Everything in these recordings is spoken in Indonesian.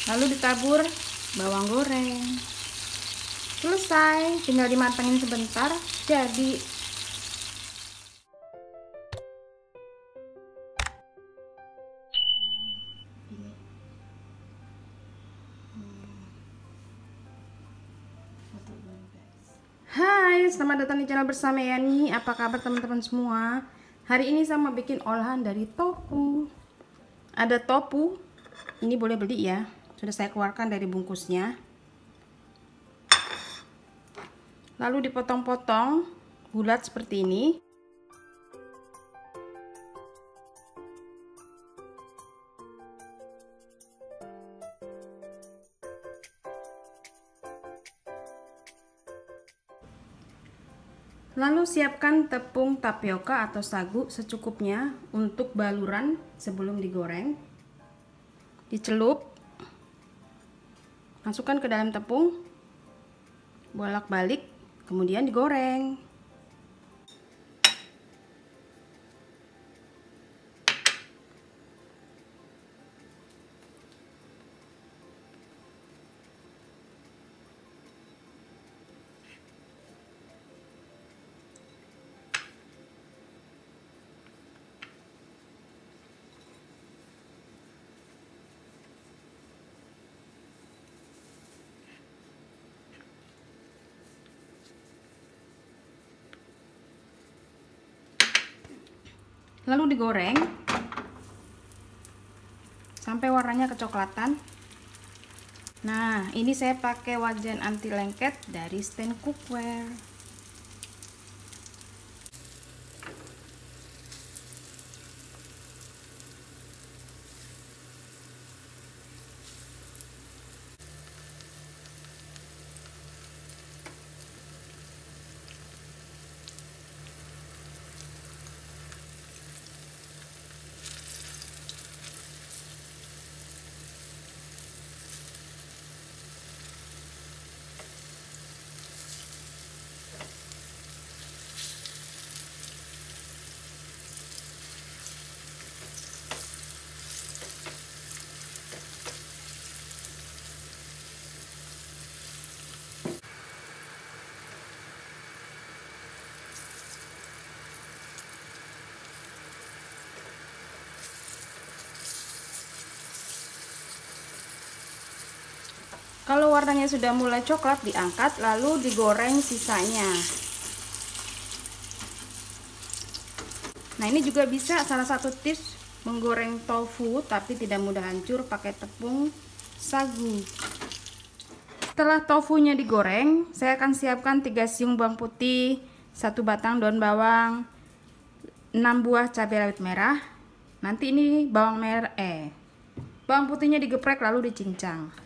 Lalu ditabur bawang goreng. Selesai, tinggal dimatangin sebentar, jadi. Hai, selamat datang di channel bersama Yani. Apa kabar teman-teman semua? Hari ini saya mau bikin olahan dari tofu. Ada tofu, ini boleh beli ya. Sudah saya keluarkan dari bungkusnya. Lalu dipotong-potong bulat seperti ini. Lalu siapkan tepung tapioka atau sagu secukupnya untuk baluran sebelum digoreng. Dicelup, masukkan ke dalam tepung, bolak-balik, kemudian digoreng. Lalu digoreng sampai warnanya kecoklatan. Nah, ini saya pakai wajan anti lengket dari Stand Cookware. Kalau warnanya sudah mulai coklat, diangkat lalu digoreng sisanya. Nah, ini juga bisa salah satu tips menggoreng tofu tapi tidak mudah hancur pakai tepung sagu. Setelah tofunya digoreng, saya akan siapkan 3 siung bawang putih, 1 batang daun bawang, 6 buah cabai rawit merah. Nanti ini bawang putihnya digeprek lalu dicincang.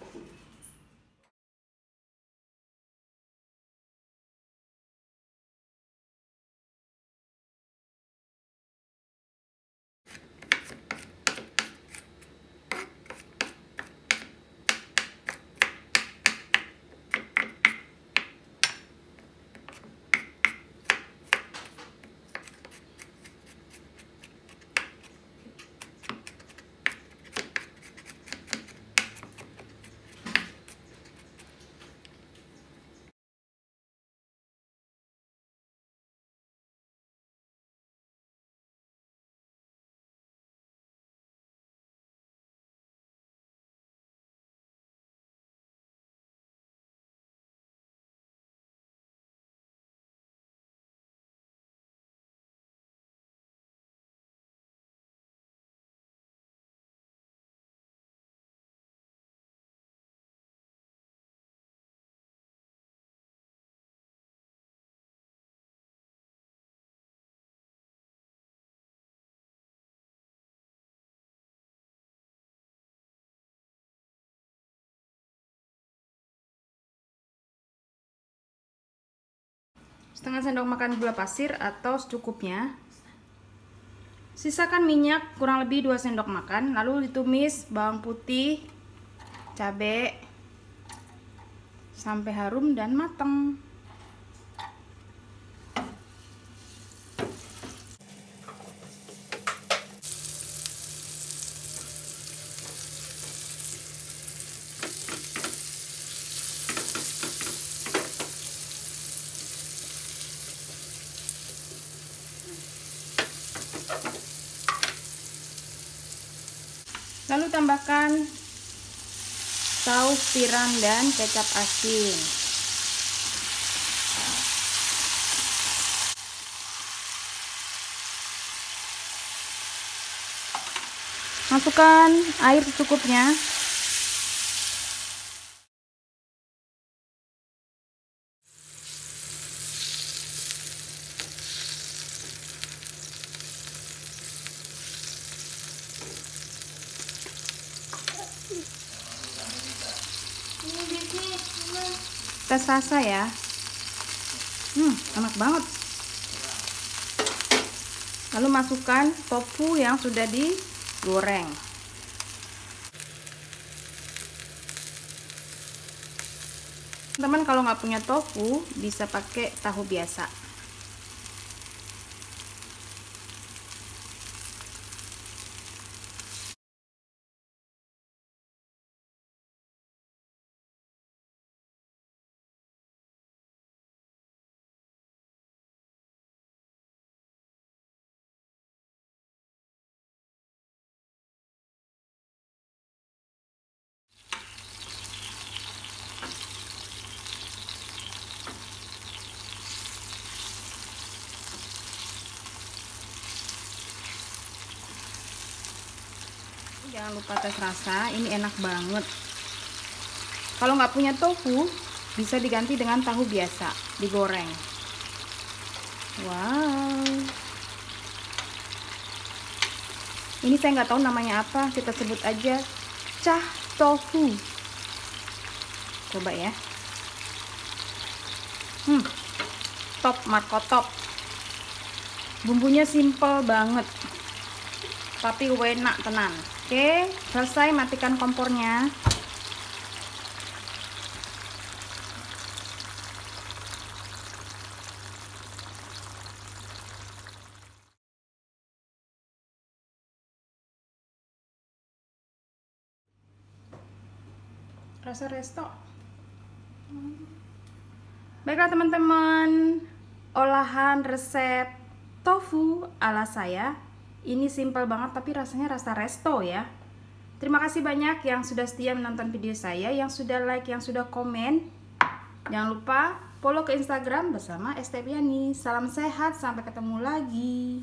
Setengah sendok makan gula pasir atau secukupnya. Sisakan minyak kurang lebih 2 sendok makan, lalu ditumis bawang putih, cabai sampai harum dan matang. Lalu tambahkan saus tiram dan kecap asin. Masukkan air secukupnya. Tes rasa ya. Enak banget. Lalu masukkan tofu yang sudah digoreng. Teman, kalau nggak punya tofu bisa pakai tahu biasa. Jangan lupa tes rasa, ini enak banget. Kalau nggak punya tofu, bisa diganti dengan tahu biasa, digoreng. Wow. Ini saya nggak tahu namanya apa, kita sebut aja cah tofu. Coba ya. Top, markotop. Bumbunya simple banget, tapi enak tenan. Oke, selesai, matikan kompornya. Rasa resto. Baiklah teman-teman, olahan resep tofu ala saya ini simple banget tapi rasanya rasa resto ya. Terima kasih banyak yang sudah setia menonton video saya, yang sudah like, yang sudah komen. Jangan lupa follow ke Instagram bersama Estepiani. Salam sehat, sampai ketemu lagi.